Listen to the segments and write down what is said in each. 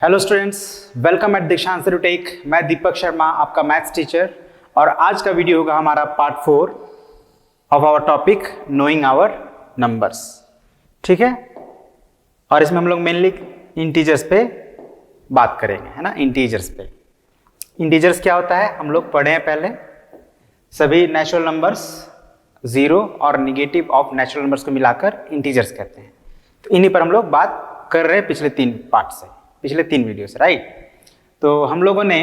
Hello students, welcome eight दीक्षांत take. मैं दीपक शर्मा, आपका मैथ्स टीचर, और आज का वीडियो होगा हमारा part 4 of our topic knowing our numbers. ठीक है, और इसमें हम लोग मेनली इंटीजर्स पे बात करेंगे, है ना। इंटीजर्स पे, इंटीजर्स क्या होता है हम लोग पढ़े हैं पहले। सभी नेचुरल नंबर्स, जीरो और निगेटिव ऑफ नेचुरल नंबर्स को मिलाकर इंटीजर्स कहते हैं। तो इन्हीं पर हम लोग बात कर रहे हैं पिछले 3 पार्ट से, पिछले 3 वीडियो से, राइट। तो हम लोगों ने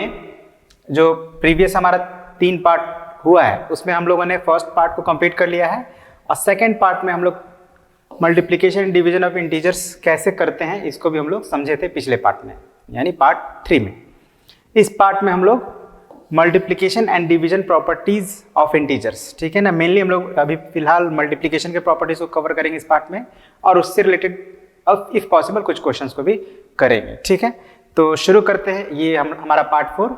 जो प्रीवियस हमारा 3 पार्ट हुआ है उसमें हम लोगों ने फर्स्ट पार्ट को कंप्लीट कर लिया है, और सेकंड पार्ट में हम लोग मल्टीप्लिकेशन डिवीजन ऑफ इंटीजर्स कैसे करते हैं इसको भी हम लोग समझे थे पिछले पार्ट में, यानी पार्ट 3 में। इस पार्ट में हम लोग multiplication and division properties of integers, ठीक है ना। मेनली हम लोग अभी फिलहाल मल्टीप्लिकेशन के प्रॉपर्टीज को कवर करेंगे इस पार्ट में, और उससे रिलेटेड अब इफ पॉसिबल कुछ क्वेश्चंस को भी करेंगे। ठीक है, तो शुरू करते हैं। ये हमारा पार्ट 4।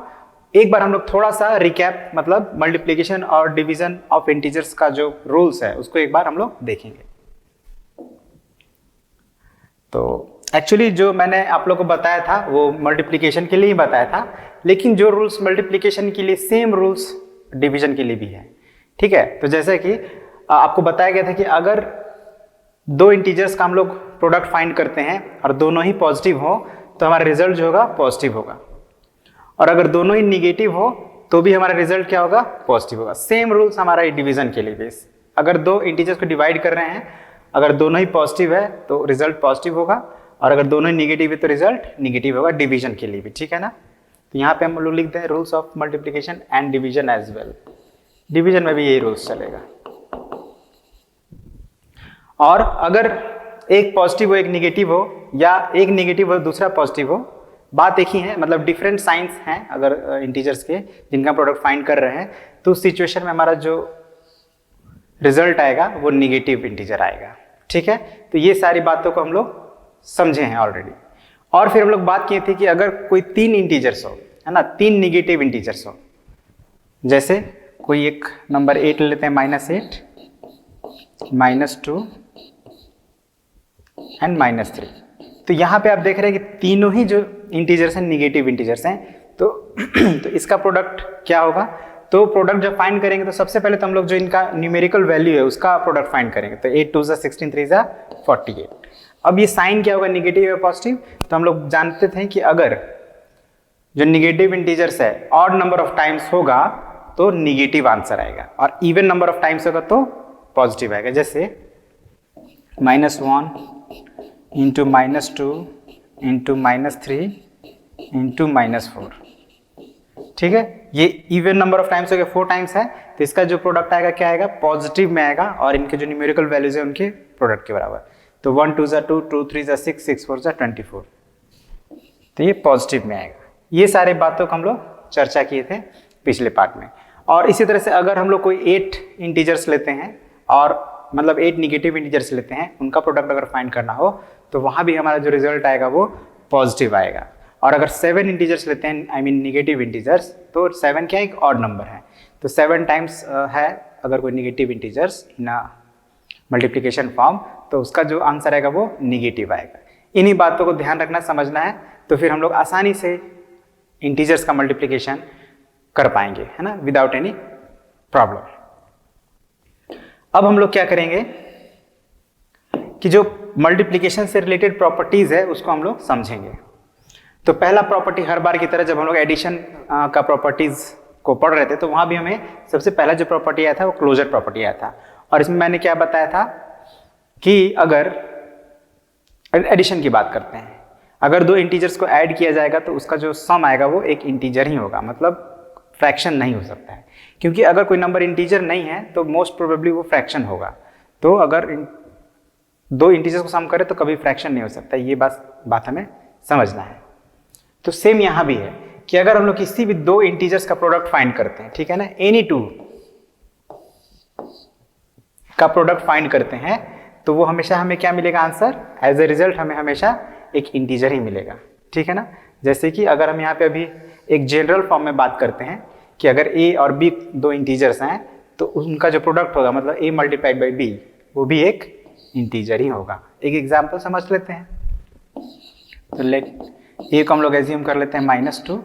एक बार हम लोग थोड़ा सा रिकैप, मतलब मल्टीप्लिकेशन और डिवीजन ऑफ इंटीजर्स का जो रूल्स है उसको एक बार हम लोग देखेंगे। तो एक्चुअली जो मैंने आप लोगों को बताया था वो मल्टीप्लिकेशन के लिए ही बताया था, लेकिन जो रूल्स मल्टीप्लिकेशन के लिए सेम रूल्स डिवीजन के लिए भी है। ठीक है, तो जैसे कि आपको बताया गया था कि अगर 2 इंटीजर्स का हम लोग प्रोडक्ट फाइंड करते हैं और दोनों ही पॉजिटिव हो तो हमारा रिजल्ट जो होगा पॉजिटिव होगा, और अगर दोनों ही निगेटिव हो तो भी हमारा रिजल्ट क्या होगा, पॉजिटिव होगा। सेम रूल्स हमारा डिवीजन के लिए भी। अगर 2 इंटीजर्स को डिवाइड कर रहे हैं, अगर दोनों ही पॉजिटिव है तो रिजल्ट पॉजिटिव होगा, और अगर दोनों ही निगेटिव है तो रिजल्ट निगेटिव होगा, डिवीजन के लिए भी। ठीक है ना। तो यहाँ पे हम लोग लिखते हैं rules of multiplication and division as well. Division में भी यही रूल्स चलेगा। और अगर एक पॉजिटिव हो एक निगेटिव हो, या एक निगेटिव हो दूसरा पॉजिटिव हो, बात एक ही है, मतलब डिफरेंट साइंस हैं अगर इंटीजर्स के जिनका प्रोडक्ट फाइंड कर रहे हैं, तो उस सिचुएशन में हमारा जो रिजल्ट आएगा वो निगेटिव इंटीजर आएगा। ठीक है, तो ये सारी बातों को हम लोग समझे हैं ऑलरेडी। और फिर हम लोग बात किए थे कि अगर कोई 3 इंटीजर्स हो, है ना, 3 निगेटिव इंटीजर्स हो, जैसे कोई एक नंबर 8 ले लेते हैं, -8, -2 एंड -3। तो यहाँ पे आप देख रहे हैं कि तीनों ही जो इंटीजर्स हैं निगेटिव इंटीजर्स हैं। तो इसका प्रोडक्ट क्या होगा, तो प्रोडक्ट जब फाइंड करेंगे तो सबसे पहले तो हम लोग जो इनका न्यूमेरिकल वैल्यू है उसका प्रोडक्ट फाइंड करेंगे। तो 8 2 16, 3 48। अब ये साइन क्या होगा, निगेटिव या पॉजिटिव। तो हम लोग जानते थे कि अगर जो निगेटिव इंटीजर्स है ऑड नंबर ऑफ टाइम्स होगा तो निगेटिव आंसर आएगा, और इवन नंबर ऑफ टाइम्स होगा तो पॉजिटिव आएगा। जैसे -1 इंटू -2 इंटू -3 इंटू -4। ठीक है, ये इवन नंबर ऑफ टाइम्स हो गया, 4 टाइम्स है, तो इसका जो प्रोडक्ट आएगा क्या आएगा, पॉजिटिव में आएगा, और इनके जो न्यूमेरिकल वैल्यूज है उनके प्रोडक्ट के बराबर। तो 1 2 2 2 3 6 6 4 24, तो ये पॉजिटिव में आएगा। ये सारे बातों को हम लोग चर्चा किए थे पिछले पार्ट में। और इसी तरह से अगर हम लोग कोई 8 इंटीजर्स लेते हैं, और मतलब 8 निगेटिव इंटीजर्स लेते हैं, उनका प्रोडक्ट अगर फाइंड करना हो तो वहाँ भी हमारा जो रिजल्ट आएगा वो पॉजिटिव आएगा। और अगर 7 इंटीजर्स लेते हैं, आई मीन निगेटिव इंटीजर्स, तो 7 क्या एक ऑड नंबर है, तो 7 टाइम्स है अगर कोई negative integers in multiplication form, तो उसका जो आंसर आएगा वो निगेटिव आएगा। इन्हीं बातों को ध्यान रखना, समझना है, तो फिर हम लोग आसानी से इंटीजर्स का मल्टीप्लिकेशन कर पाएंगे, है ना, विदाउट एनी प्रॉब्लम। अब हम लोग क्या करेंगे कि जो मल्टीप्लिकेशन से रिलेटेड प्रॉपर्टीज है उसको हम लोग समझेंगे। तो पहला प्रॉपर्टी, हर बार की तरह जब हम लोग एडिशन का प्रॉपर्टीज को पढ़ रहे थे तो वहां भी हमें सबसे पहला जो प्रॉपर्टी आया था वो क्लोजर प्रॉपर्टी आया था। और इसमें मैंने क्या बताया था कि अगर एडिशन की बात करते हैं, अगर 2 इंटीजर्स को ऐड किया जाएगा तो उसका जो सम आएगा वो एक इंटीजर ही होगा, मतलब फ्रैक्शन नहीं हो सकता है, क्योंकि अगर कोई नंबर इंटीजर नहीं है तो मोस्ट प्रोबेबली वो फ्रैक्शन होगा। तो अगर 2 इंटीजर्स को सम करें तो कभी फ्रैक्शन नहीं हो सकता, ये बात हमें समझना है। तो सेम यहाँ भी है कि अगर हम लोग किसी भी 2 इंटीजर्स का प्रोडक्ट फाइंड करते हैं, ठीक है ना, एनी 2 का प्रोडक्ट फाइंड करते हैं, तो वो हमेशा हमें क्या मिलेगा आंसर, एज ए रिजल्ट हमें हमेशा एक इंटीजर ही मिलेगा। ठीक है ना। जैसे कि अगर हम यहाँ पे अभी एक जनरल फॉर्म में बात करते हैं कि अगर a और b 2 इंटीजर्स हैं तो उनका जो प्रोडक्ट होगा, मतलब a मल्टीप्लाइड बाई b, वो भी एक इंटीजर ही होगा। एक एग्जाम्पल समझ लेते हैं। तो लेट ए को हम लोग एज्यूम कर लेते हैं -2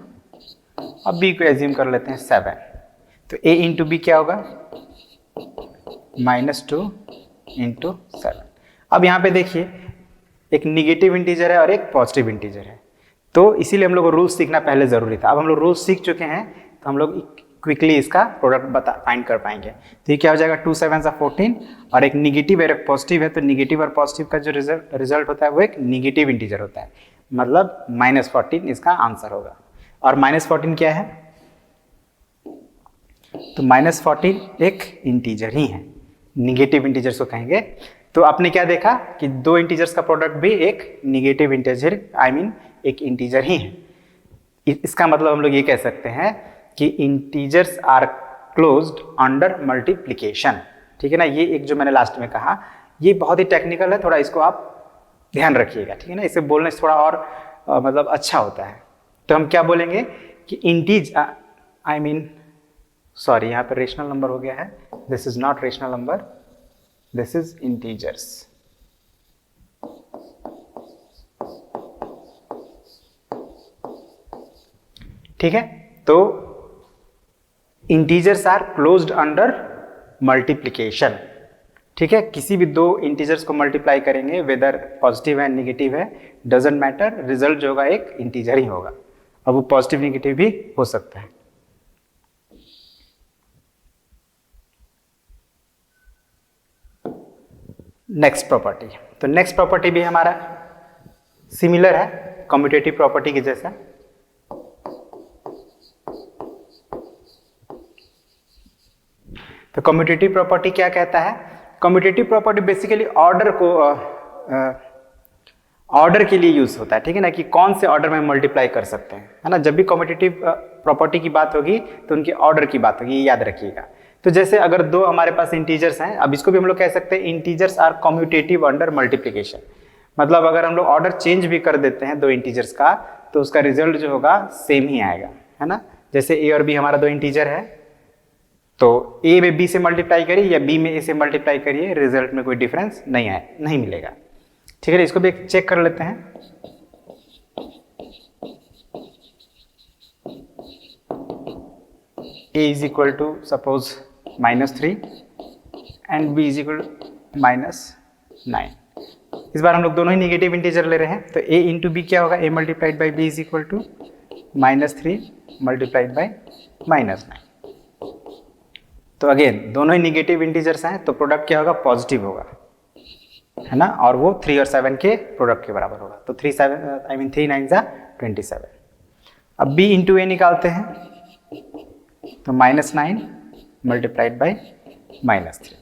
और बी को एज्यूम कर लेते हैं 7। तो a इंटू बी क्या होगा, -2 इंटू 7। अब यहाँ पे देखिए एक निगेटिव इंटीजर है और एक पॉजिटिव इंटीजर है, तो इसीलिए हम लोग को रूल्स सीखना पहले ज़रूरी था। अब हम लोग रूल्स सीख चुके हैं तो हम लोग क्विकली इसका प्रोडक्ट फाइंड कर पाएंगे। तो ये क्या हो जाएगा, 2 7 14 और एक निगेटिव और एक पॉजिटिव है, तो निगेटिव और पॉजिटिव का जो रिजल्ट होता है वो एक निगेटिव इंटीजर होता है, मतलब -14 इसका आंसर होगा। और -14 क्या है, तो -14 एक इंटीजर ही है, निगेटिव इंटीजर्स को कहेंगे। तो आपने क्या देखा कि दो इंटीजर्स का प्रोडक्ट भी एक निगेटिव इंटीजर एक इंटीजर ही है। इसका मतलब हम लोग ये कह सकते हैं कि integers are closed under multiplication. ठीक है ना, ये एक जो मैंने लास्ट में कहा ये बहुत ही टेक्निकल है, थोड़ा इसको आप ध्यान रखिएगा। ठीक है ना, इसे बोलने से थोड़ा और मतलब अच्छा होता है। तो हम क्या बोलेंगे कि सॉरी यहाँ पे रेशनल नंबर हो गया है, this is not rational number, this is integers. ठीक है, तो integers are closed under multiplication. ठीक है, किसी भी दो इंटीजर्स को मल्टीप्लाई करेंगे, वेदर पॉजिटिव है निगेटिव है डजेंट मैटर, रिजल्ट जो होगा एक इंटीजर ही होगा। अब वो पॉजिटिव निगेटिव भी हो सकता है। नेक्स्ट प्रॉपर्टी, तो नेक्स्ट प्रॉपर्टी भी हमारा सिमिलर है कम्यूटेटिव प्रॉपर्टी के जैसा। तो कम्यूटेटिव प्रॉपर्टी क्या कहता है, कम्यूटेटिव प्रॉपर्टी बेसिकली ऑर्डर को ऑर्डर के लिए यूज होता है। ठीक है ना, कि कौन से ऑर्डर में मल्टीप्लाई कर सकते हैं, है ना। जब भी कम्यूटेटिव प्रॉपर्टी की बात होगी तो उनके ऑर्डर की बात होगी, ये याद रखिएगा। तो जैसे अगर दो हमारे पास इंटीजर्स हैं, अब इसको भी हम लोग कह सकते हैं integers are commutative under multiplication. मतलब अगर हम लोग ऑर्डर चेंज भी कर देते हैं दो इंटीजर्स का, तो उसका रिजल्ट जो होगा सेम ही आएगा, है ना। जैसे ए और बी हमारा दो इंटीजर है, तो ए में बी से मल्टीप्लाई करिए या बी में ए से मल्टीप्लाई करिए, रिजल्ट में कोई डिफरेंस नहीं मिलेगा। ठीक है, इसको भी चेक कर लेते हैं। a is equal to suppose -3 and b is equal to -9। इस बार हम लोग दोनों ही निगेटिव इंटीजर ले रहे हैं, तो a इंटू बी क्या होगा, a multiplied by b is equal to -3 multiplied by -9। तो अगेन दोनों ही निगेटिव इंटीजर्स हैं, तो प्रोडक्ट क्या होगा, पॉजिटिव होगा, है ना। और वो 3 और 7 के प्रोडक्ट के बराबर होगा। तो 3 9 27। अब b इंटू ए निकालते हैं, तो -9 मल्टीप्लाइड बाई -3।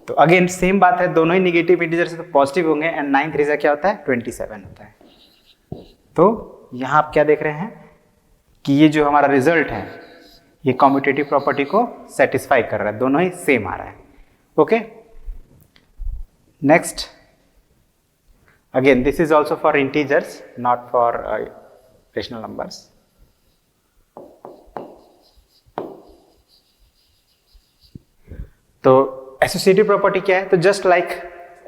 तो अगेन सेम बात है, दोनों ही निगेटिव इंटीजर से तो पॉजिटिव होंगे, एंड 9 3 क्या होता है, 27 होता है। तो यहाँ आप क्या देख रहे हैं कि ये जो हमारा रिजल्ट है ये कम्यूटेटिव प्रॉपर्टी को सेटिस्फाई कर रहा है, दोनों ही सेम आ रहा है। Okay, next, again this is also for integers not for rational numbers. तो एसोसिएटिव प्रॉपर्टी क्या है, तो just like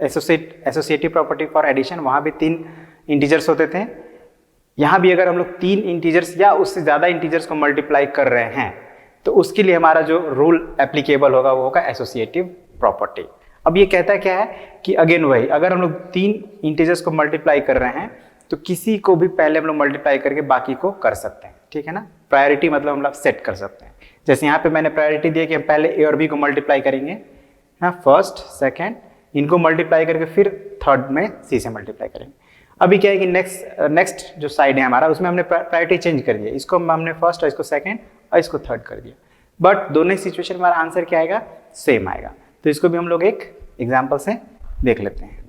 associative property for addition, वहां भी 3 इंटीजर्स होते थे। यहां भी अगर हम लोग 3 इंटीजर्स या उससे ज्यादा इंटीजर्स को मल्टीप्लाई कर रहे हैं, तो उसके लिए हमारा जो रूल एप्लीकेबल होगा वो होगा एसोसिएटिव प्रॉपर्टी। अब ये कहता क्या है कि अगेन वही, अगर हम लोग 3 इंटीजर्स को मल्टीप्लाई कर रहे हैं तो किसी को भी पहले हम लोग मल्टीप्लाई करके बाकी को कर सकते हैं। ठीक है ना, प्रायोरिटी मतलब हम लोग सेट कर सकते हैं। जैसे यहाँ पे मैंने प्रायोरिटी दिया कि हम पहले ए और बी को मल्टीप्लाई करेंगे, हाँ, फर्स्ट सेकेंड, इनको मल्टीप्लाई करके फिर थर्ड में सी से मल्टीप्लाई करेंगे। अभी क्या है कि नेक्स्ट जो साइड है हमारा, उसमें हमने प्रायोरिटी चेंज कर दिया, इसको हमने फर्स्ट और इसको सेकेंड और इसको थर्ड कर दिया, बट दोनों ही सिचुएशन में हमारा आंसर क्या आएगा, सेम आएगा। तो इसको भी हम लोग एक एग्जाम्पल से देख लेते हैं।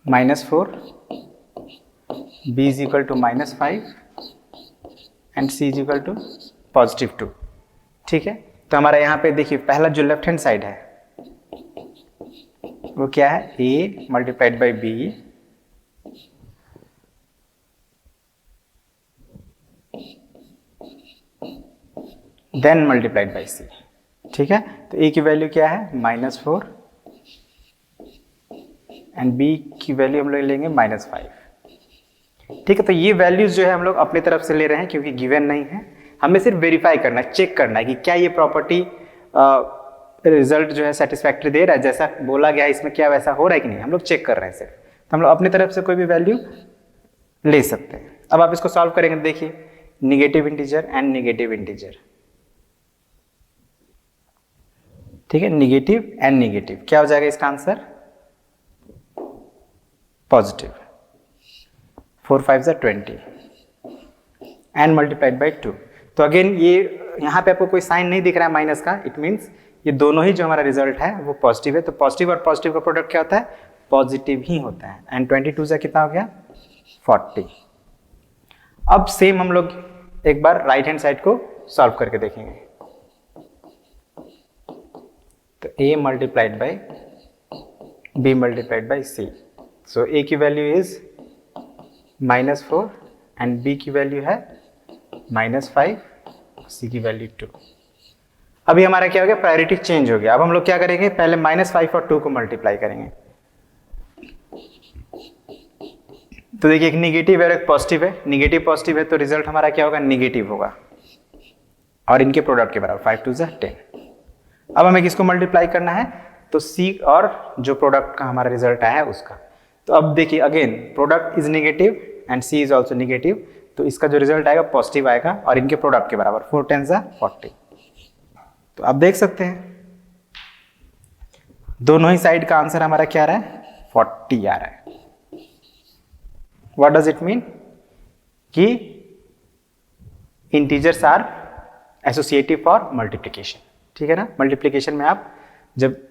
-4 b is equal to -5 and c is equal to +2। ठीक है, तो हमारा यहाँ पे देखिए पहला जो लेफ्ट हैंड साइड है वो क्या है, a multiplied by b then multiplied by c। ठीक है, तो a की वैल्यू क्या है, -4 एंड b की वैल्यू हम लोग लेंगे -5। ठीक है, तो ये वैल्यूज जो है हम लोग अपनी तरफ से ले रहे हैं क्योंकि गिवन नहीं है, हमें सिर्फ वेरीफाई करना है, चेक करना है कि क्या ये प्रॉपर्टी रिजल्ट जो है सेटिस्फैक्ट्री दे रहा है, जैसा बोला गया है इसमें क्या वैसा हो रहा है कि नहीं, हम लोग चेक कर रहे हैं सिर्फ। तो हम लोग अपनी तरफ से कोई भी वैल्यू ले सकते हैं। अब आप इसको सॉल्व करेंगे, देखिए negative integer and negative integer, ठीक है, निगेटिव एंड निगेटिव, क्या हो जाएगा इसका answer? Positive. 4 5 20 and multiplied by 2। तो अगेन ये यहाँ पे आपको कोई साइन नहीं दिख रहा है माइनस का, इट मीन्स ये दोनों ही जो हमारा रिजल्ट है वो पॉजिटिव है। तो पॉजिटिव और पॉजिटिव का प्रोडक्ट क्या होता है? पॉजिटिव ही होता है। एंड 22 से कितना हो गया? 40। अब सेम हम लोग एक बार राइट हैंड साइड को सॉल्व करके देखेंगे। तो a multiplied by b multiplied by c। So a की वैल्यू इज -4 एंड b की वैल्यू है -5, c की वैल्यू 2। अभी हमारा क्या हो गया? प्रायोरिटी चेंज हो गया। अब हम लोग क्या करेंगे? पहले -5 और 2 को मल्टीप्लाई करेंगे। तो देखिए एक निगेटिव है और एक पॉजिटिव है, निगेटिव पॉजिटिव है तो रिजल्ट हमारा क्या होगा? निगेटिव होगा और इनके प्रोडक्ट के बराबर 5 2 10। अब हमें किसको मल्टीप्लाई करना है? तो C और जो प्रोडक्ट का हमारा रिजल्ट आया है उसका। तो अब देखिए again product is negative and C is also negative, तो इसका जो रिजल्ट आएगा पॉजिटिव आएगा और इनके प्रोडक्ट के बराबर 4 10 40। तो आप देख सकते हैं दोनों ही साइड का आंसर हमारा क्या आ रहा है? 40 आ रहा है। What does it mean? कि integers are associative for multiplication, ठीक है ना। मल्टीप्लिकेशन में आप जब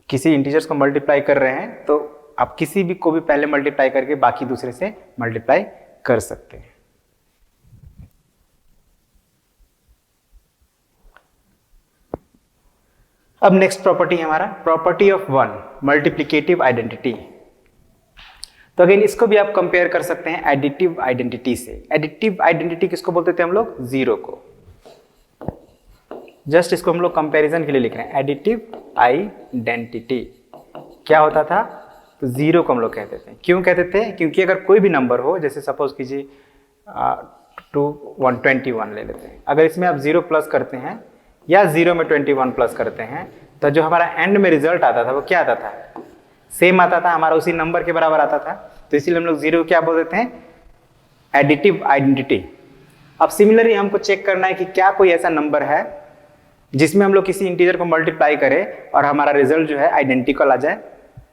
किसी इंटीजर्स को मल्टीप्लाई कर रहे हैं तो आप किसी भी को भी पहले मल्टीप्लाई करके बाकी दूसरे से मल्टीप्लाई कर सकते हैं। अब नेक्स्ट प्रॉपर्टी है हमारा प्रॉपर्टी ऑफ 1 मल्टीप्लिकेटिव आइडेंटिटी। तो अगेन इसको भी आप कंपेयर कर सकते हैं एडिटिव आइडेंटिटी से। एडिटिव आइडेंटिटी किसको बोलते थे हम लोग? जीरो को। जस्ट इसको हम लोग कंपैरिजन के लिए लिख रहे हैं। एडिटिव आइडेंटिटी क्या होता था? तो जीरो को हम लोग कहते थे। क्यों कहते थे? क्योंकि अगर कोई भी नंबर हो, जैसे सपोज कीजिए 121 ले लेते हैं, अगर इसमें आप 0 प्लस करते हैं या 0 में 21 प्लस करते हैं तो जो हमारा एंड में रिजल्ट आता था वो क्या आता था? सेम आता था, हमारा उसी नंबर के बराबर आता था। तो इसीलिए हम लोग जीरो क्या बोल देते हैं? Additive identity. अब सिमिलरली हमको चेक करना है कि क्या कोई ऐसा नंबर है जिसमें हम लोग किसी इंटीजर को मल्टीप्लाई करें और हमारा रिजल्ट जो है आइडेंटिकल आ जाए,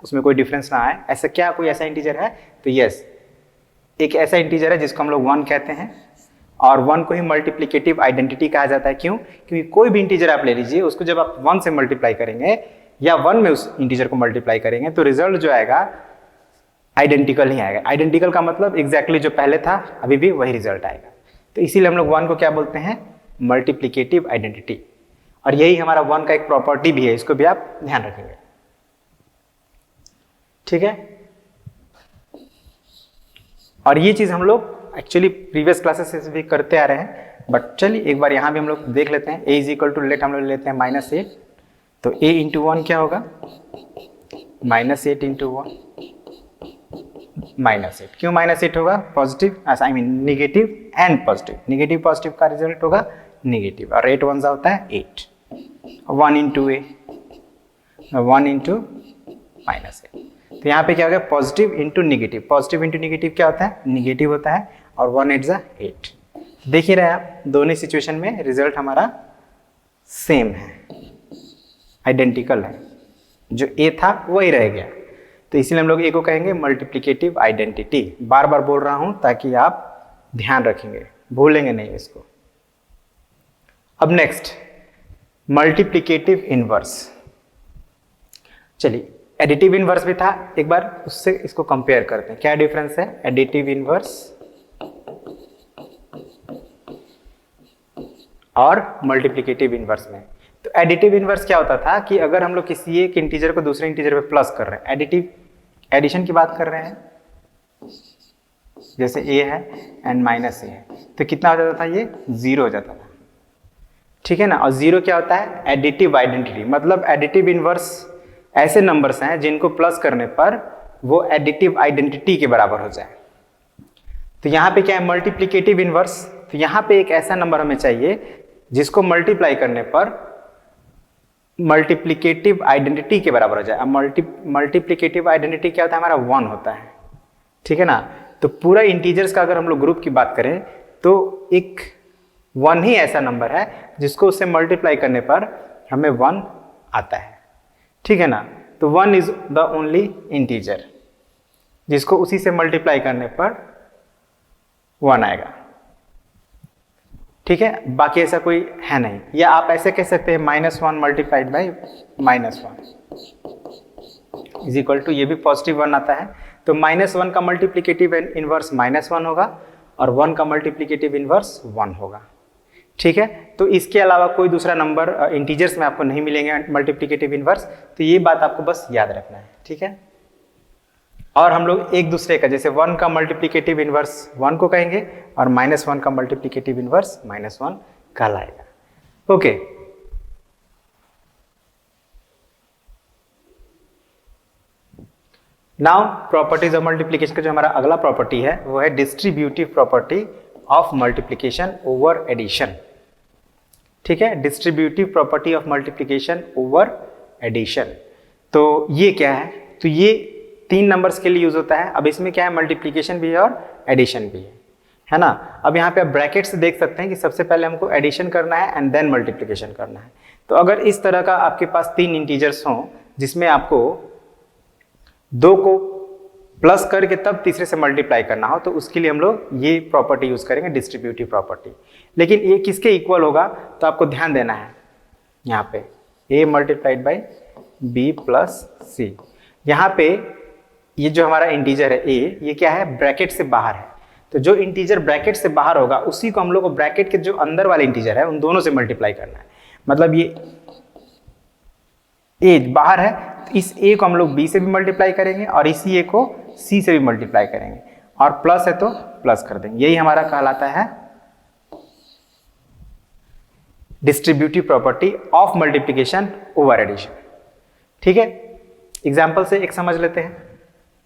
उसमें कोई डिफरेंस ना आए। ऐसा क्या कोई ऐसा इंटीजर है? तो यस, एक ऐसा इंटीजर है जिसको हम लोग 1 कहते हैं और 1 को ही मल्टीप्लिकेटिव आइडेंटिटी कहा जाता है। क्यों? क्योंकि कोई भी इंटीजर आप ले लीजिए, उसको जब आप 1 से मल्टीप्लाई करेंगे या 1 में उस इंटीजर को मल्टीप्लाई करेंगे तो रिजल्ट जो आएगा आइडेंटिकल ही आएगा। आइडेंटिकल का मतलब एग्जैक्टली जो पहले था अभी भी वही रिजल्ट आएगा। तो इसीलिए हम लोग 1 को क्या बोलते हैं? Multiplicative identity. और यही हमारा 1 का एक प्रॉपर्टी भी है, इसको भी आप ध्यान रखेंगे, ठीक है। और ये चीज हम लोग एक्चुअली प्रीवियस क्लासेस से भी करते आ रहे हैं, बट चलिए एक बार यहां भी हम लोग देख लेते हैं। a is equal to let हम लोग लेते हैं -8, तो a इंटू 1 क्या होगा? -8 इंटू 1 -8। क्यों -8 होगा? Positive, I mean negative and positive. Negative positive का रिजल्ट होगा निगेटिव और 8 1 होता है 8। 1 इंटू a, 1 इंटू -8। तो यहाँ पे क्या हो गया? Positive into negative. Positive into negative क्या होता है? निगेटिव होता है और 1 8 8। देख ही रहे आप दोनों सिचुएशन में रिजल्ट हमारा सेम है, आइडेंटिकल है। जो a था वही रह गया, तो इसीलिए हम लोग a को कहेंगे मल्टीप्लिकेटिव आइडेंटिटी। बार बार बोल रहा हूं ताकि आप ध्यान रखेंगे, भूलेंगे नहीं इसको। अब नेक्स्ट मल्टीप्लिकेटिव इनवर्स। चलिए एडिटिव इनवर्स भी था, एक बार उससे इसको कंपेयर करते हैं। क्या डिफरेंस है एडिटिव इनवर्स और मल्टीप्लिकेटिव इनवर्स में? तो एडिटिव इनवर्स क्या होता था कि अगर हम लोग किसी एक इंटीजर को दूसरे इंटीजर पे प्लस कर रहे हैं, एडिटिव एडिशन की बात कर रहे हैं, जैसे a है एंड माइनस a है, तो कितना हो जाता था? ये 0 हो जाता था, ठीक है ना। और 0 क्या होता है? Additive identity. मतलब एडिटिव इनवर्स ऐसे नंबर्स हैं जिनको प्लस करने पर वो एडिटिव आइडेंटिटी के बराबर हो जाए। तो यहाँ पे क्या है, मल्टीप्लिकेटिव इनवर्स। तो यहाँ पे एक ऐसा नंबर हमें चाहिए जिसको मल्टीप्लाई करने पर मल्टीप्लिकेटिव आइडेंटिटी के बराबर हो जाए। अब मल्टीप्लिकेटिव आइडेंटिटी क्या होता है, हमारा 1 होता है, ठीक है ना। तो पूरा इंटीजर्स का अगर हम लोग ग्रुप की बात करें तो एक 1 ही ऐसा नंबर है जिसको उससे मल्टीप्लाई करने पर हमें 1 आता है, ठीक है ना। तो 1 इज द ओनली इंटीजर जिसको उसी से मल्टीप्लाई करने पर 1 आएगा, ठीक है। बाकी ऐसा कोई है नहीं। या आप ऐसे कह सकते हैं -1 multiplied by -1 is equal to, ये भी पॉजिटिव 1 आता है। तो -1 का मल्टीप्लिकेटिव इनवर्स -1 होगा और 1 का मल्टीप्लिकेटिव इनवर्स 1 होगा, ठीक है। तो इसके अलावा कोई दूसरा नंबर इंटीजर्स में आपको नहीं मिलेंगे मल्टीप्लिकेटिव इनवर्स। तो ये बात आपको बस याद रखना है, ठीक है। और हम लोग एक दूसरे का, जैसे 1 का मल्टीप्लिकेटिव इनवर्स 1 को कहेंगे और -1 का मल्टीप्लिकेटिव इनवर्स -1 कहलाएगा। Okay, now properties of multiplication का जो हमारा अगला प्रॉपर्टी है वो है distributive property of multiplication over addition, ठीक है। Distributive property of multiplication over addition. तो ये क्या है, तो ये 3 नंबर्स के लिए यूज होता है। अब इसमें क्या है, मल्टीप्लिकेशन भी है और एडिशन भी है ना। अब यहाँ पे आप ब्रैकेट से देख सकते हैं कि सबसे पहले हमको एडिशन करना है एंड देन मल्टीप्लिकेशन करना है। तो अगर इस तरह का आपके पास 3 इंटीजर्स हों जिसमें आपको 2 को प्लस करके तब तीसरे से मल्टीप्लाई करना हो, तो उसके लिए हम लोग ये प्रॉपर्टी यूज करेंगे, डिस्ट्रीब्यूटिव प्रॉपर्टी। लेकिन ये किसके इक्वल होगा, तो आपको ध्यान देना है यहाँ पे a multiplied by b plus C. यहाँ पे ये जो हमारा इंटीजर है a, ये क्या है, ब्रैकेट से बाहर है। तो जो इंटीजर ब्रैकेट से बाहर होगा उसी को हम लोग को ब्रैकेट के जो अंदर वाले इंटीजर है उन दोनों से मल्टीप्लाई करना है। मतलब ये a बाहर है तो इस a को हम लोग b से भी मल्टीप्लाई करेंगे और इसी a को c से भी मल्टीप्लाई करेंगे और प्लस है तो प्लस कर देंगे। यही हमारा कहलाता है distributive property of multiplication over addition, ठीक है। एग्जाम्पल से एक समझ लेते हैं।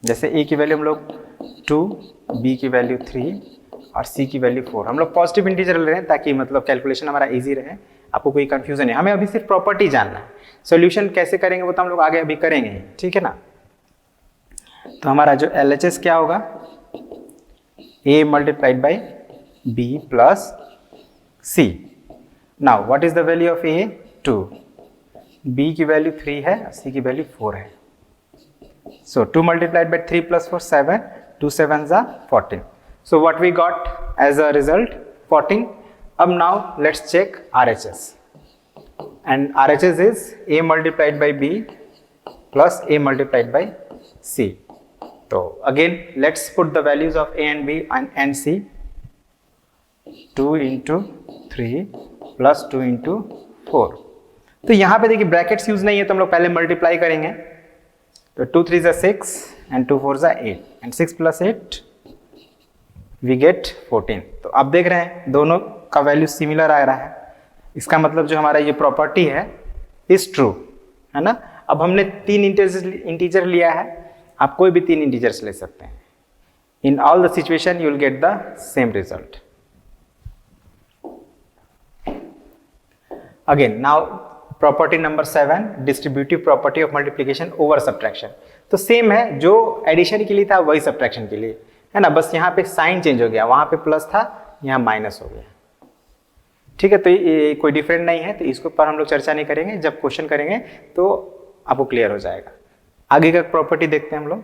जैसे a की वैल्यू हम लोग 2, b की वैल्यू 3 और c की वैल्यू 4। हम लोग पॉजिटिव इंटीजर ले रहे हैं ताकि मतलब कैलकुलेशन हमारा इजी रहे, आपको कोई कंफ्यूजन नहीं। हमें अभी सिर्फ प्रॉपर्टी जानना है, सॉल्यूशन कैसे करेंगे वो तो हम लोग आगे अभी करेंगे, ठीक है ना। तो हमारा जो LHS क्या होगा, a multiplied by b plus c। Now what is the value of a, 2, b की वैल्यू 3 है, c की वैल्यू 4 है। So 2 multiplied by 3 plus 4, 7, 2 7s are 14. So what we got as a result, 14. Now let's check RHS. And RHS is a multiplied by b plus a multiplied by c. So again let's put the values of a and b and c. 2 into 3 plus 2 into 4. तो यहाँ पे देखिए brackets use नहीं है तो हम लोग पहले मल्टीप्लाई करेंगे। तो 2 3 is 6 and 2 4 is 8 and 6 plus 8 we get 14। तो आप देख रहे हैं दोनों का वैल्यू सिमिलर आ रहा है, इसका मतलब जो हमारा ये प्रॉपर्टी है इज ट्रू, है ना। अब हमने 3 इंटीजर लिया है, आप कोई भी 3 इंटीजर्स ले सकते हैं। In all the situation you will get the same result. Again now property number 7, distributive property of multiplication over subtraction. तो सेम है जो एडिशन के लिए था वही सब्ट्रैक्शन के लिए, है ना। बस यहाँ पे साइन चेंज हो गया, वहां पे प्लस था यहाँ माइनस हो गया, ठीक है। तो ये कोई डिफरेंट नहीं है, तो इसके ऊपर हम लोग चर्चा नहीं करेंगे, जब क्वेश्चन करेंगे तो आपको क्लियर हो जाएगा। आगे का प्रॉपर्टी देखते हैं हम लोग,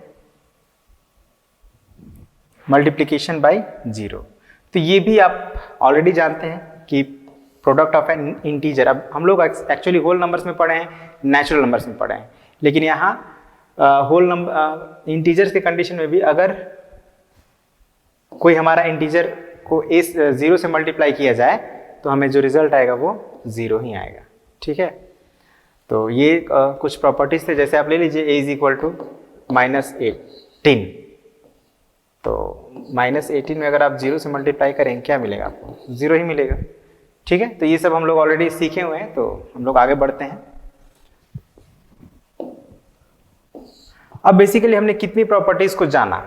मल्टीप्लिकेशन बाई 0। तो ये भी आप ऑलरेडी जानते हैं कि प्रोडक्ट ऑफ एन इंटीजर। अब हम लोग एक्चुअली होल नंबर्स में पढ़े हैं, नेचुरल नंबर्स में पढ़े हैं, लेकिन यहाँ होल नंबर इंटीजर्स के कंडीशन में भी अगर कोई हमारा इंटीजर को 0 से मल्टीप्लाई किया जाए तो हमें जो रिजल्ट आएगा वो 0 ही आएगा, ठीक है। तो ये कुछ प्रॉपर्टीज थे, जैसे आप ले लीजिए a इज इक्वल टू -18। तो -18 में अगर आप 0 से मल्टीप्लाई करेंगे क्या मिलेगा आपको, 0 ही मिलेगा, ठीक है। तो ये सब हम लोग ऑलरेडी सीखे हुए हैं, तो हम लोग आगे बढ़ते हैं। अब बेसिकली हमने कितनी प्रॉपर्टीज को जाना,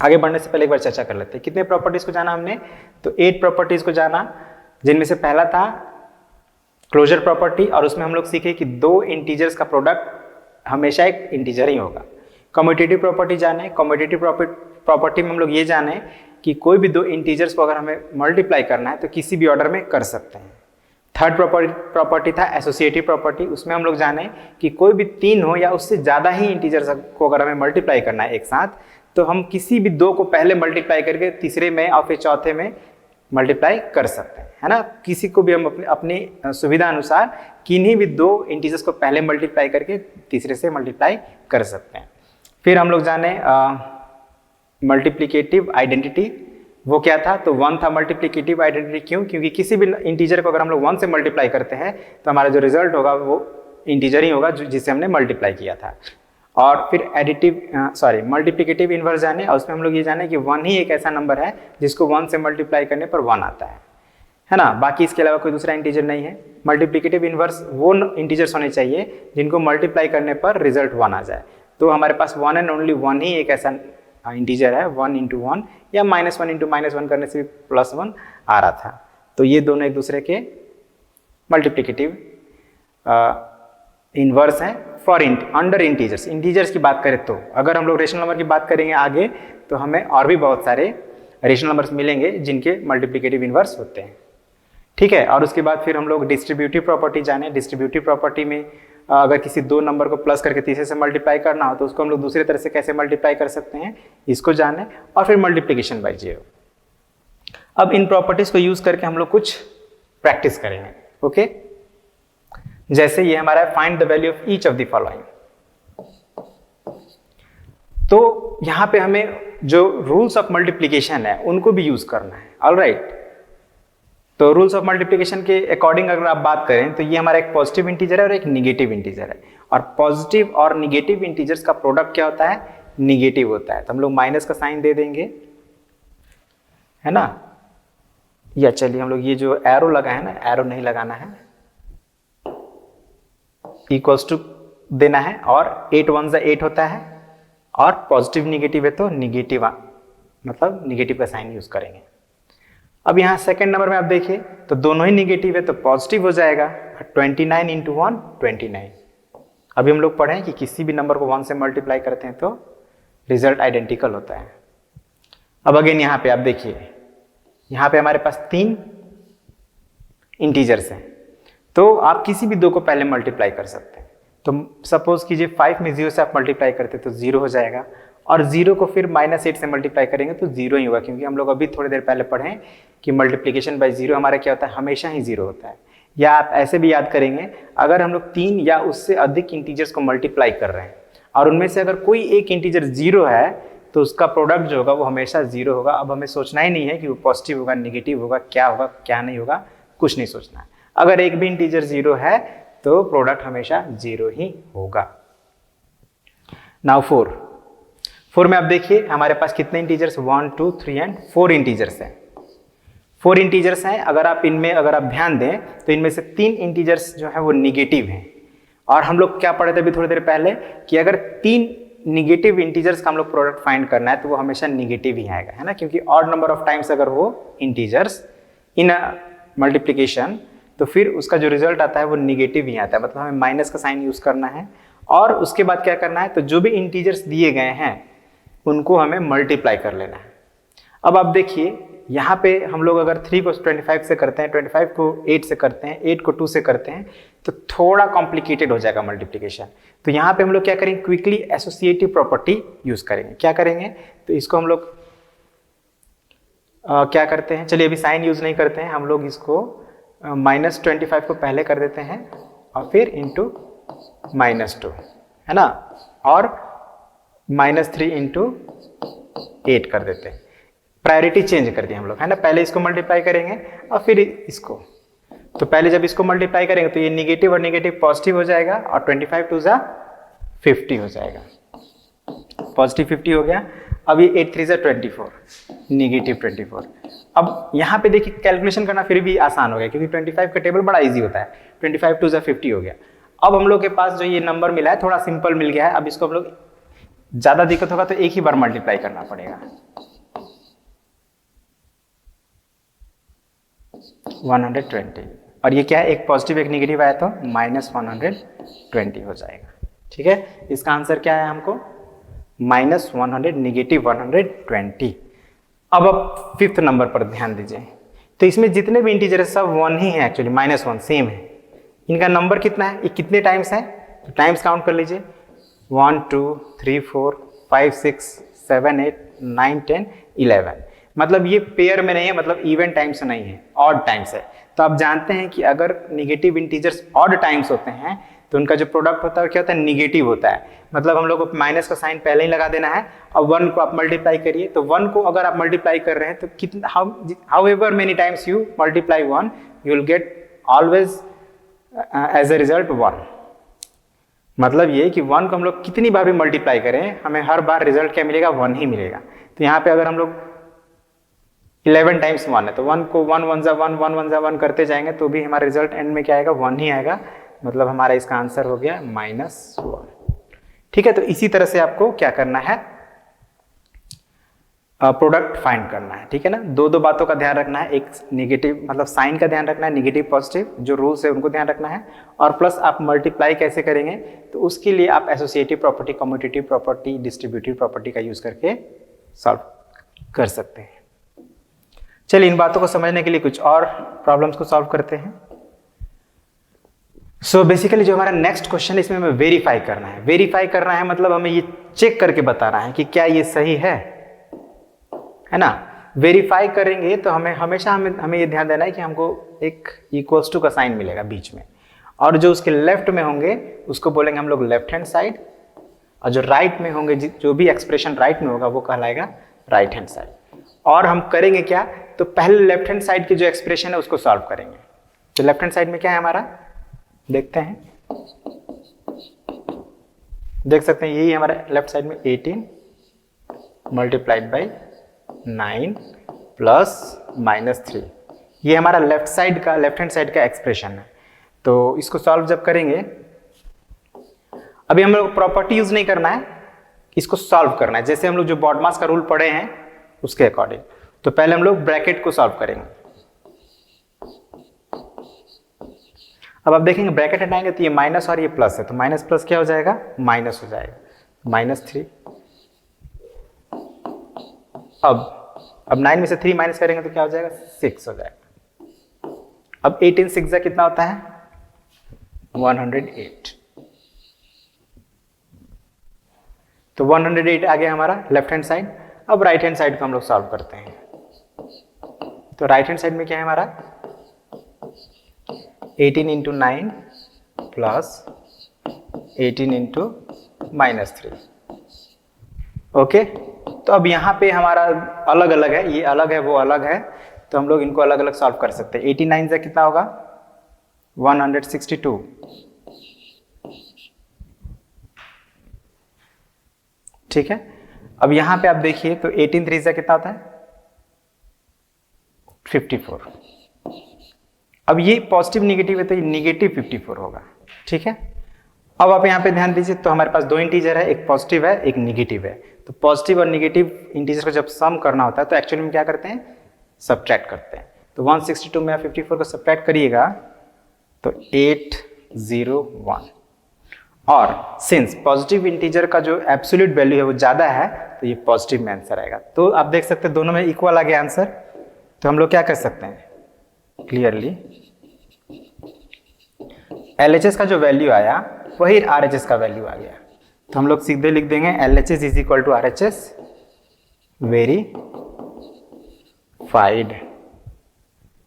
आगे बढ़ने से पहले एक बार चर्चा कर लेते हैं। कितने प्रॉपर्टीज को जाना हमने, तो 8 प्रॉपर्टीज को जाना, जिनमें से पहला था क्लोजर प्रॉपर्टी, और उसमें हम लोग सीखे कि दो इंटीजर्स का प्रोडक्ट हमेशा एक इंटीजर ही होगा। कम्यूटेटिव प्रॉपर्टी जाने, कम्यूटेटिव प्रॉपर्टी में हम लोग ये जाने कि कोई भी दो इंटीजर्स को अगर हमें मल्टीप्लाई करना है तो किसी भी ऑर्डर में कर सकते हैं। थर्ड प्रॉपर्टी था एसोसिएटिव प्रॉपर्टी, उसमें हम लोग जाने कि कोई भी 3 हो या उससे ज़्यादा ही इंटीजर्स को अगर हमें मल्टीप्लाई करना है एक साथ, तो हम किसी भी 2 को पहले मल्टीप्लाई करके तीसरे में और फिर चौथे में मल्टीप्लाई कर सकते हैं, है ना। किसी को भी हम अपनी सुविधा अनुसार किन्हीं भी 2 इंटीजर्स को पहले मल्टीप्लाई करके तीसरे से मल्टीप्लाई कर सकते हैं। फिर हम लोग जाने मल्टीप्लिकेटिव आइडेंटिटी, वो क्या था, तो 1 था मल्टीप्लिकेटिव आइडेंटिटी। क्यों, क्योंकि किसी भी इंटीजर को अगर हम लोग 1 से मल्टीप्लाई करते हैं तो हमारा जो रिजल्ट होगा वो इंटीजर ही होगा जिसे हमने मल्टीप्लाई किया था। और फिर मल्टीप्लिकेटिव इन्वर्स जाने, और उसमें हम लोग ये जाने कि 1 ही एक ऐसा नंबर है जिसको 1 से मल्टीप्लाई करने पर 1 आता है ना। बाकी इसके अलावा कोई दूसरा इंटीजर नहीं है। मल्टीप्लिकेटिव इन्वर्स वो इंटीजर्स होने चाहिए जिनको मल्टीप्लाई करने पर रिजल्ट 1 आ जाए। तो हमारे पास 1 एंड ओनली 1 ही एक ऐसा इंटीजर है, 1 इंटू 1 या -1 इंटू -1 करने से भी +1 आ रहा था। तो ये दोनों एक दूसरे के मल्टीप्लिकेटिव इन्वर्स हैं फॉर अंडर इंटीजर्स। इंटीजर्स की बात करें तो अगर हम लोग रेशनल नंबर की बात करेंगे आगे तो हमें और भी बहुत सारे रेशनल नंबर्स मिलेंगे जिनके मल्टीप्लिकेटिव इन्वर्स होते हैं, ठीक है। और उसके बाद फिर हम लोग डिस्ट्रीब्यूटिव प्रॉपर्टी जाने। डिस्ट्रीब्यूटिव प्रॉपर्टी में अगर किसी 2 नंबर को प्लस करके तीसरे से मल्टीप्लाई करना हो तो उसको हम लोग दूसरे तरह से कैसे मल्टीप्लाई कर सकते हैं, इसको जाने। और फिर मल्टीप्लिकेशन बाय 0। अब इन प्रॉपर्टीज को यूज करके हम लोग कुछ प्रैक्टिस करेंगे, ओके। जैसे ये हमारा find the value of each of the following. तो यहां पे हमें जो रूल्स ऑफ मल्टीप्लिकेशन है उनको भी यूज करना है, ऑलराइट। तो रूल्स ऑफ मल्टीप्लिकेशन के अकॉर्डिंग अगर आप बात करें तो ये हमारा एक पॉजिटिव इंटीजर है और एक निगेटिव इंटीजर है, और पॉजिटिव और निगेटिव इंटीजर्स का प्रोडक्ट क्या होता है, निगेटिव होता है। तो हम लोग माइनस का साइन दे देंगे, है ना। या चलिए हम लोग ये जो एरो लगा है ना, एरो नहीं लगाना है, इक्वल्स टू देना है, और 8 1 8 होता है, और पॉजिटिव निगेटिव है तो निगेटिव मतलब निगेटिव का साइन यूज करेंगे। अब यहाँ सेकंड नंबर में आप देखिए तो दोनों ही निगेटिव है तो पॉजिटिव हो जाएगा, 29 इंटू 1 29। अभी हम लोग पढ़े कि किसी भी नंबर को 1 से मल्टीप्लाई करते हैं तो रिजल्ट आइडेंटिकल होता है। अब अगेन यहाँ पे आप देखिए, यहाँ पे हमारे पास 3 इंटीजर्स हैं, तो आप किसी भी 2 को पहले मल्टीप्लाई कर सकते हैं। तो सपोज कीजिए 5 में 0 से आप मल्टीप्लाई करते तो 0 हो जाएगा, और 0 को फिर -8 से मल्टीप्लाई करेंगे तो 0 ही होगा, क्योंकि हम लोग अभी थोड़ी देर पहले पढ़े कि मल्टीप्लिकेशन बाय 0 हमारा क्या होता है, हमेशा ही 0 होता है। या आप ऐसे भी याद करेंगे, अगर हम लोग 3 या उससे अधिक इंटीजर्स को मल्टीप्लाई कर रहे हैं और उनमें से अगर कोई एक इंटीजर 0 है तो उसका प्रोडक्ट जो होगा वो हमेशा 0 होगा। अब हमें सोचना ही नहीं है कि वो पॉजिटिव होगा, निगेटिव होगा, क्या नहीं होगा, कुछ नहीं सोचना है। अगर एक भी इंटीजर 0 है तो प्रोडक्ट हमेशा 0 ही होगा। नाउ 4 में आप देखिए हमारे पास कितने इंटीजर्स, 1 2 3 एंड 4 इंटीजर्स हैं। 4 इंटीजर्स हैं। अगर आप ध्यान दें तो इनमें से 3 इंटीजर्स जो है वो निगेटिव हैं, और हम लोग क्या पढ़े थे अभी थोड़ी देर पहले कि अगर 3 निगेटिव इंटीजर्स का हम लोग प्रोडक्ट फाइंड करना है तो वो हमेशा निगेटिव ही आएगा, है ना। क्योंकि ऑड नंबर ऑफ टाइम्स अगर वो इंटीजर्स इन मल्टीप्लिकेशन तो फिर उसका जो रिजल्ट आता है वो निगेटिव ही आता है, मतलब हमें माइनस का साइन यूज करना है। और उसके बाद क्या करना है, तो जो भी इंटीजर्स दिए गए हैं उनको हमें मल्टीप्लाई कर लेना है। अब आप देखिए यहाँ पे हम लोग अगर 3 को 25 से करते हैं, 25 को 8 से करते हैं, 8 को 2 से करते हैं तो थोड़ा कॉम्प्लिकेटेड हो जाएगा मल्टीप्लिकेशन। तो यहाँ पे हम लोग क्या करेंगे, क्विकली एसोसिएटिव प्रॉपर्टी यूज करेंगे। क्या करेंगे, तो इसको हम लोग क्या करते हैं, चलिए अभी साइन यूज नहीं करते हैं, हम लोग इसको -25 को पहले कर देते हैं और फिर इंटू -2, है ना, और -3 इंटू 8 कर देते हैं। प्रायोरिटी चेंज कर दिया हम लोग, है ना। पहले इसको मल्टीप्लाई करेंगे और फिर इसको, तो पहले जब इसको मल्टीप्लाई करेंगे तो ये निगेटिव और निगेटिव पॉजिटिव हो जाएगा और 25 2 जा 50 हो जाएगा, पॉजिटिव 50 हो गया। अब ये 8 3 जा 24, निगेटिव 24। अब यहाँ पे देखिए कैलकुलेशन करना फिर भी आसान हो गया क्योंकि 25 का टेबल बड़ा इजी होता है। 25 2 जा 50 हो गया। अब हम लोग के पास जो ये नंबर मिला है थोड़ा सिंपल मिल गया है। अब इसको हम लोग ज़्यादा दिक्कत होगा तो एक ही बार मल्टीप्लाई करना पड़ेगा। 120, और ये क्या है, एक पॉजिटिव एक नेगेटिव आया तो -120 हो जाएगा। ठीक है, इसका आंसर क्या है हमको -100 नेगेटिव 120। अब आप फिफ्थ नंबर पर ध्यान दीजिए, तो इसमें जितने भी इंटीजर है सब 1 ही है, एक्चुअली -1 सेम है। इनका नंबर कितना है, ये कितने टाइम्स है, तो टाइम्स काउंट कर लीजिए 1 2 3 4 5 6 7 8 9 10 11। मतलब ये पेयर में नहीं है, मतलब इवन टाइम्स नहीं है, ऑड टाइम्स है। तो आप जानते हैं कि अगर निगेटिव इंटीजर्स ऑड टाइम्स होते हैं तो उनका जो प्रोडक्ट होता है क्या होता है, निगेटिव होता है। मतलब हम लोग को माइनस का साइन पहले ही लगा देना है, और 1 को आप मल्टीप्लाई करिए, तो 1 को अगर आप मल्टीप्लाई कर रहे हैं तो कितना, however many times you multiply 1 you will get always as a result 1। मतलब ये कि 1 को हम लोग कितनी बार भी मल्टीप्लाई करें, हमें हर बार रिजल्ट क्या मिलेगा, 1 ही मिलेगा। तो यहाँ पे अगर हम लोग 11 टाइम्स 1 है तो 1 को 1 1 1 1 1 1 करते जाएंगे तो भी हमारा रिजल्ट एंड में क्या आएगा, 1 ही आएगा। मतलब हमारा इसका आंसर हो गया -1। ठीक है, तो इसी तरह से आपको क्या करना है, प्रोडक्ट फाइंड करना है। ठीक है ना, दो बातों का ध्यान रखना है, एक नेगेटिव मतलब साइन का ध्यान रखना है, नेगेटिव पॉजिटिव जो रूल्स है उनको ध्यान रखना है, और प्लस आप मल्टीप्लाई कैसे करेंगे तो उसके लिए आप associative property, commutative property, distributive property का यूज करके सॉल्व कर सकते हैं। चलिए इन बातों को समझने के लिए कुछ और प्रॉब्लम्स को सॉल्व करते हैं। सो बेसिकली जो हमारा नेक्स्ट क्वेश्चन है इसमें हमें वेरीफाई करना है। वेरीफाई करना है मतलब हमें ये चेक करके बताना है कि क्या ये सही है ना। वेरीफाई करेंगे तो हमें हमेशा हमें ये ध्यान देना है कि हमको एक इक्वल्स टू का साइन मिलेगा बीच में, और जो उसके लेफ्ट में होंगे उसको बोलेंगे हम लोग लेफ्ट हैंड साइड, और जो राइट में होंगे जो भी एक्सप्रेशन राइट में होगा वो कहलाएगा राइट हैंड साइड। और हम करेंगे क्या, तो पहले लेफ्ट हैंड साइड की जो एक्सप्रेशन है उसको सॉल्व करेंगे। तो लेफ्ट हैंड साइड में क्या है हमारा, देखते हैं, देख सकते हैं यही हमारा लेफ्ट साइड में 18 मल्टीप्लाइड बाई 9 प्लस -3, ये हमारा लेफ्ट हैंड साइड का एक्सप्रेशन है। तो इसको सॉल्व जब करेंगे, अभी हम लोग प्रॉपर्टी यूज नहीं करना है, इसको सॉल्व करना है जैसे हम लोग जो बॉडमास का रूल पढ़े हैं उसके अकॉर्डिंग। तो पहले हम लोग ब्रैकेट को सॉल्व करेंगे। अब आप देखेंगे ब्रैकेट हटाएंगे तो ये माइनस और ये प्लस है, तो माइनस प्लस क्या हो जाएगा, माइनस हो जाएगा, -3। अब 9 में से 3 माइनस करेंगे तो क्या हो जाएगा, 6 हो जाएगा। अब 18 6 जा कितना होता है, 108। तो 108 आ गया हमारा लेफ्ट हैंड साइड। अब राइट हैंड साइड को हम लोग सॉल्व करते हैं। तो राइट हैंड साइड में क्या है हमारा, 18 इंटू 9 प्लस 18 इंटू -3। ओके, तो अब यहाँ पे हमारा अलग अलग है, ये अलग है वो अलग है, तो हम लोग इनको अलग अलग सॉल्व कर सकते हैं। 89 से कितना होगा, 162। ठीक है, अब यहाँ पे आप देखिए तो 18 3 से कितना होता है, 54। अब ये पॉजिटिव निगेटिव है तो ये निगेटिव 54 होगा। ठीक है, अब आप यहाँ पे ध्यान दीजिए, तो हमारे पास दो इंटीजर है, एक पॉजिटिव है एक निगेटिव है। तो पॉजिटिव और निगेटिव इंटीजर को जब सम करना होता है तो एक्चुअली में क्या करते हैं, सब्ट्रैक्ट करते हैं। तो 162 में आप 54 को सब्ट्रैक्ट करिएगा तो 801, और सिंस पॉजिटिव इंटीजर का जो एब्सोल्यूट वैल्यू है वो ज्यादा है तो ये पॉजिटिव में आंसर आएगा। तो आप देख सकते हैं दोनों में इक्वल आ गया आंसर। तो हम लोग क्या कर सकते हैं, क्लियरली LHS का जो वैल्यू आया वही RHS का वैल्यू आ गया। तो हम लोग सीधे लिख देंगे LHS is equal to RHS verified.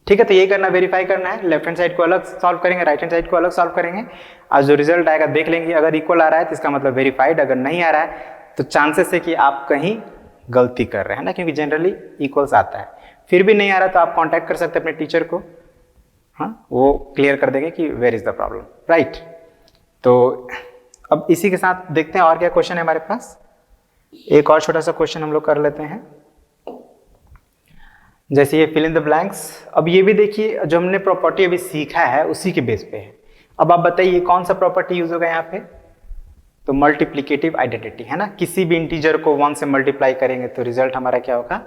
ठीक है, तो ये करना, वेरीफाई करना है। लेफ्ट हैंड साइड को अलग सॉल्व करेंगे, राइट हैंड साइड को अलग सॉल्व करेंगे, और जो रिजल्ट आएगा देख लेंगे। अगर इक्वल आ रहा है तो इसका मतलब वेरीफाइड, अगर नहीं आ रहा है तो चांसेस है कि आप कहीं गलती कर रहे हैं ना, क्योंकि जनरली इक्वल्स आता है। फिर भी नहीं आ रहा तो आप कांटेक्ट कर सकते हैं अपने टीचर को, हाँ वो क्लियर कर देंगे कि where is the problem, right. तो अब इसी के साथ देखते हैं और क्या क्वेश्चन है हमारे पास। एक और छोटा सा क्वेश्चन हम लोग कर लेते हैं, जैसे ये फिल इन द ब्लैंक्स। अब ये भी देखिए, जो हमने प्रॉपर्टी अभी सीखा है उसी के बेस पे है। अब आप बताइए कौन सा प्रॉपर्टी यूज होगा यहाँ पे, तो मल्टीप्लिकेटिव आइडेंटिटी है ना, किसी भी इंटीजर को 1 से मल्टीप्लाई करेंगे तो रिजल्ट हमारा क्या होगा,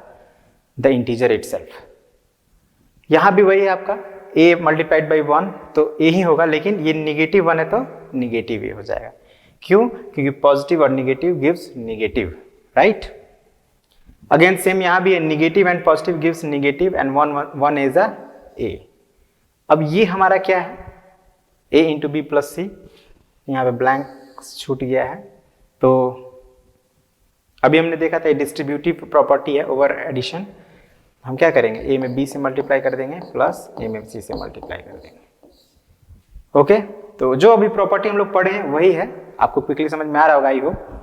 द इंटीजर इटसेल्फ। यहां भी वही है आपका a मल्टीप्लाइड बाई 1 तो a ही होगा, लेकिन ये निगेटिव 1 है तो निगेटिव a हो जाएगा। क्यों? क्योंकि पॉजिटिव और negative gives negative, right. Again same यहां भी है, negative and positive gives negative and one is a a। अब ये हमारा क्या है, a into B plus C, यहाँ पे ब्लैंक छूट गया है। तो अभी हमने देखा था डिस्ट्रीब्यूटिव प्रॉपर्टी है ओवर एडिशन, हम क्या करेंगे, a में b से मल्टीप्लाई कर देंगे प्लस a में c से मल्टीप्लाई कर देंगे। ओके, तो जो अभी प्रॉपर्टी हम लोग पढ़े हैं वही है, आपको क्विकली समझ में आ रहा होगा आई होप।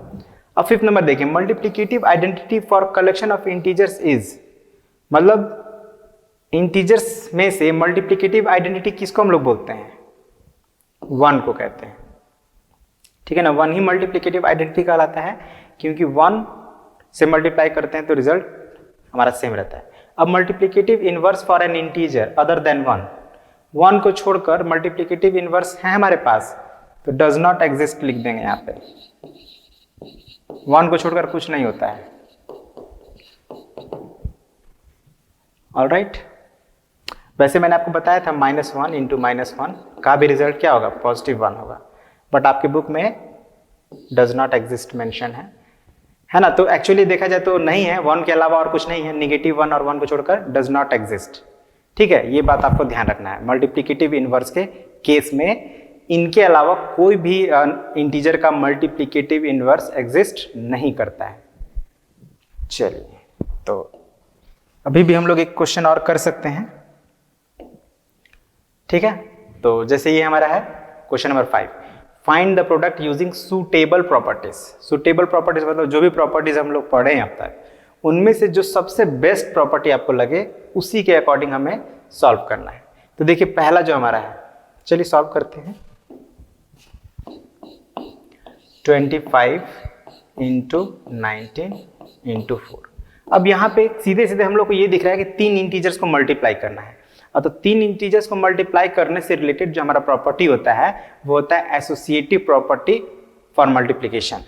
अब 5th नंबर देखिए, multiplicative identity for collection of integers is, मतलब इंटीजर्स में से मल्टीप्लिकेटिव आइडेंटिटी किसको हम लोग बोलते हैं, 1 को कहते हैं, ठीक है ना। 1 ही मल्टीप्लिकेटिव आइडेंटिटी कहलाता है, क्योंकि 1 से मल्टीप्लाई करते हैं तो रिजल्ट हमारा सेम रहता है। अब multiplicative inverse for an integer other than 1 को छोड़कर मल्टीप्लिकेटिव इनवर्स है हमारे पास तो डज नॉट एग्जिस्ट लिख देंगे यहाँ पे, 1 को छोड़कर कुछ नहीं होता है। ऑलराइट, वैसे मैंने आपको बताया था -1 इंटू -1 का भी रिजल्ट क्या होगा, पॉजिटिव 1 होगा, बट आपके बुक में डज नॉट एग्जिस्ट मेंशन है ना। तो एक्चुअली देखा जाए तो नहीं है, 1 के अलावा और कुछ नहीं है, -1 और 1 को छोड़कर डज नॉट एग्जिस्ट, ठीक है। ये बात आपको ध्यान रखना है, मल्टीप्लिकेटिव इनवर्स के केस में इनके अलावा कोई भी इंटीजर का मल्टीप्लिकेटिव इनवर्स एग्जिस्ट नहीं करता है। चलिए, तो अभी भी हम लोग एक क्वेश्चन और कर सकते हैं, ठीक है। तो जैसे ये हमारा है question number 5, find the product using suitable properties. Suitable properties मतलब जो भी प्रॉपर्टीज हम लोग पढ़े हैं अब तक, उनमें से जो सबसे बेस्ट प्रॉपर्टी आपको लगे उसी के अकॉर्डिंग हमें सॉल्व करना है। तो देखिए पहला जो हमारा है, चलिए सॉल्व करते हैं। 25 इंटू 19 इंटू 4। अब यहाँ पे सीधे सीधे हम लोग को ये दिख रहा है कि 3 इंटीजर्स को मल्टीप्लाई करना है। तो 3 इंटीजर्स को मल्टीप्लाई करने से रिलेटेड जो हमारा प्रॉपर्टी होता है वो होता है एसोसिएटिव प्रॉपर्टी फॉर मल्टीप्लिकेशन,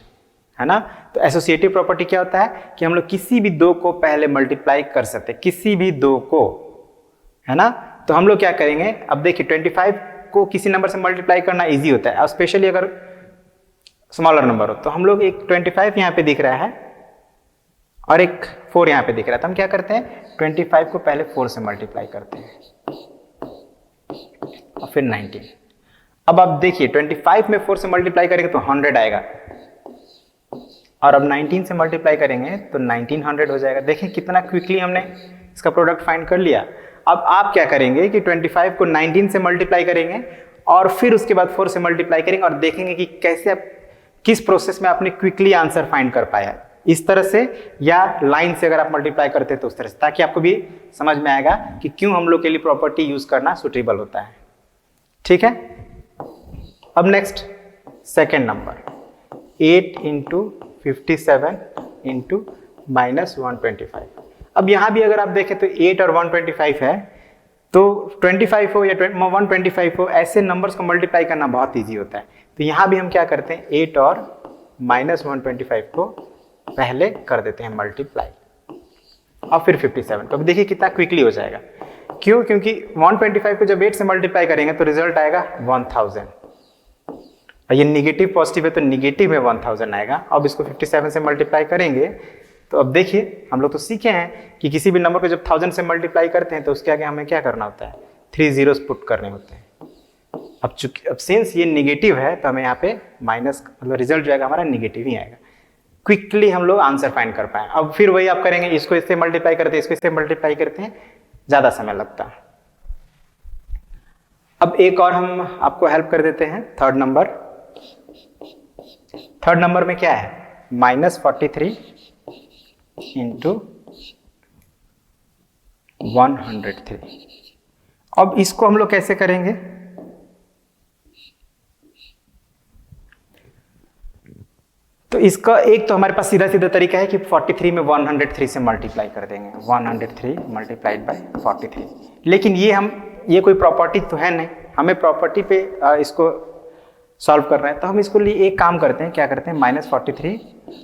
है ना। तो एसोसिएटिव प्रॉपर्टी क्या होता है कि हम लोग किसी भी 2 को पहले मल्टीप्लाई कर सकते हैं, किसी भी 2 को, है ना। तो हम लोग क्या करेंगे, अब देखिए 25 को किसी नंबर से मल्टीप्लाई करना इजी होता है, और स्पेशली अगर स्मॉलर नंबर हो। तो हम लोग एक 25 यहाँ पे दिख रहा है और एक 4 यहाँ पे दिख रहा है, तो हम क्या करते हैं 25 को पहले 4 से मल्टीप्लाई करते हैं और फिर 19। अब आप देखिए 25 में 4 से मल्टीप्लाई करेंगे तो 100 आएगा, और अब 19 से मल्टीप्लाई करेंगे तो 1900 हो जाएगा। देखिए कितना क्विकली हमने इसका प्रोडक्ट फाइंड कर लिया। अब आप क्या करेंगे कि 25 को 19 से मल्टीप्लाई करेंगे और फिर उसके बाद 4 से मल्टीप्लाई करेंगे और देखेंगे कि कैसे आप किस प्रोसेस में आपने क्विकली आंसर फाइंड कर पाया, इस तरह से या लाइन से अगर आप मल्टीप्लाई करते हैं तो उस तरह से, ताकि आपको भी समझ में आएगा कि क्यों हम लोग के लिए प्रॉपर्टी यूज करना सुटेबल होता है, ठीक है। अब next second number, 8 into 57 into -125। अब यहां भी अगर आप देखें तो 8 और 125 है, तो 25 हो या 125 हो, ऐसे नंबर्स को मल्टीप्लाई करना बहुत ईजी होता है। तो यहां भी हम क्या करते हैं 8 और -125 को पहले कर देते हैं मल्टीप्लाई और फिर 57 को। अब देखिए कितना क्विकली हो जाएगा, क्यों, क्योंकि 125 को जब 8 से मल्टीप्लाई करेंगे तो रिजल्ट आएगा 1000, और ये निगेटिव पॉजिटिव है तो निगेटिव में 1000 आएगा। अब इसको 57 से मल्टीप्लाई करेंगे तो अब देखिए हम लोग तो सीखे हैं कि किसी भी नंबर को जब 1000 से मल्टीप्लाई करते हैं तो उसके आगे हमें क्या करना होता है, 3 zeros पुट करने होते हैं। अब सिंस ये निगेटिव है तो हमें यहाँ पे माइनस, मतलब रिजल्ट जो आएगा हमारा निगेटिव ही आएगा। क्विकली हम लोग आंसर फाइंड कर पाए। अब फिर वही आप करेंगे, इसको इससे मल्टीप्लाई करते हैं, इसको इससे मल्टीप्लाई करते हैं, ज्यादा समय लगता है। अब एक और हम आपको हेल्प कर देते हैं, थर्ड नंबर। थर्ड नंबर में क्या है, -43 इंटू 103। अब इसको हम लोग कैसे करेंगे, तो इसका एक तो हमारे पास सीधा सीधा तरीका है कि 43 में 103 से मल्टीप्लाई कर देंगे, 103 मल्टीप्लाइड बाय 43। लेकिन ये कोई प्रॉपर्टी तो है नहीं, हमें प्रॉपर्टी पे इसको सॉल्व कर रहे हैं, तो हम इसको लिए एक काम करते हैं, क्या करते हैं, -43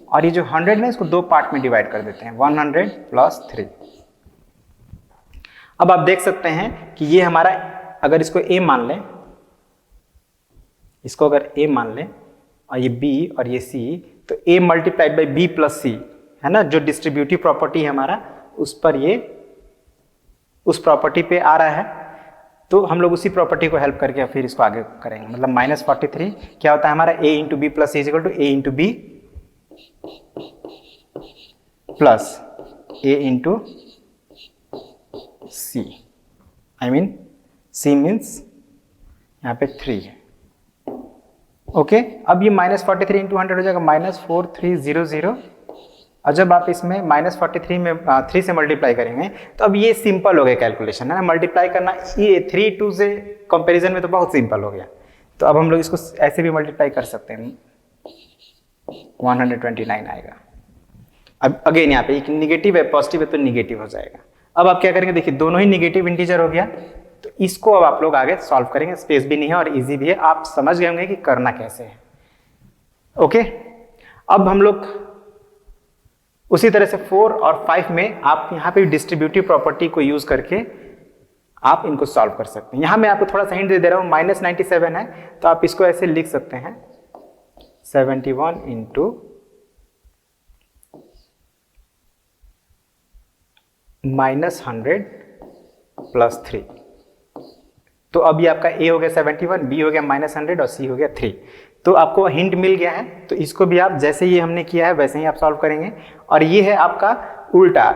और ये जो 100 है इसको दो पार्ट में डिवाइड कर देते हैं, 100 + 3। अब आप देख सकते हैं कि ये हमारा, अगर इसको a मान लें, इसको अगर a मान लें और ये b और ये c, तो a × b + c है ना, जो डिस्ट्रीब्यूटिव प्रॉपर्टी है हमारा, उस पर ये उस प्रॉपर्टी पे आ रहा है, तो हम लोग उसी प्रॉपर्टी को हेल्प करके फिर इसको आगे करेंगे। मतलब -43 क्या होता है हमारा, a × b + c = a × b plus a × c, I mean c means यहाँ पे 3 है। ओके, अब ये -43 × 100 हो जाएगा -4300, और जब आप इसमें -43 में 3 से मल्टीप्लाई करेंगे तो अब ये सिंपल हो गया कैलकुलेशन, है ना। मल्टीप्लाई करना ये 3 2 से कंपैरिजन में तो बहुत सिंपल हो गया, तो अब हम लोग इसको ऐसे भी मल्टीप्लाई कर सकते हैं, 129 आएगा। अब अगेन यहाँ पे एक निगेटिव है, पॉजिटिव है तो निगेटिव हो जाएगा। अब आप क्या करेंगे, देखिए दोनों ही निगेटिव इंटीजर हो गया, तो इसको अब आप लोग आगे सॉल्व करेंगे। स्पेस भी नहीं है और इजी भी है, आप समझ गए होंगे कि करना कैसे है। ओके, अब हम लोग उसी तरह से 4 और 5 में आप यहाँ पे डिस्ट्रीब्यूटिव प्रॉपर्टी को यूज करके आप इनको सॉल्व कर सकते हैं। यहाँ मैं आपको थोड़ा सा हिंट दे रहा हूँ, -97 है तो आप इसको ऐसे लिख सकते हैं, 71 × -100 + 3। तो अब ये आपका a हो गया 71, b हो गया -100 और c हो गया 3। तो आपको हिंट मिल गया है, तो इसको भी आप जैसे ये हमने किया है वैसे ही आप सॉल्व करेंगे। और ये है आपका उल्टा,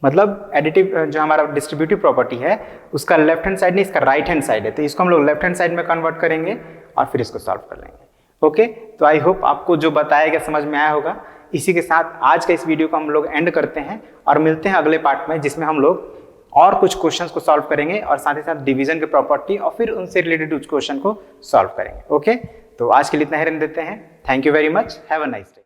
मतलब एडिटिव जो हमारा डिस्ट्रीब्यूटिव प्रॉपर्टी है उसका लेफ्ट हैंड साइड नहीं, इसका राइट हैंड साइड है, तो इसको हम लोग लेफ्ट हैंड साइड में कन्वर्ट करेंगे और फिर इसको सॉल्व कर लेंगे। ओके, तो आई होप आपको जो बताया गया समझ में आया होगा। इसी के साथ आज का इस वीडियो को हम लोग एंड करते हैं और मिलते हैं अगले पार्ट में, जिसमें हम लोग और कुछ क्वेश्चंस को सॉल्व करेंगे और साथ ही साथ डिवीजन के प्रॉपर्टी और फिर उनसे रिलेटेड कुछ क्वेश्चन को सॉल्व करेंगे। ओके, तो आज के लिए इतना ही रहने देते हैं। Thank you very much, have a nice day.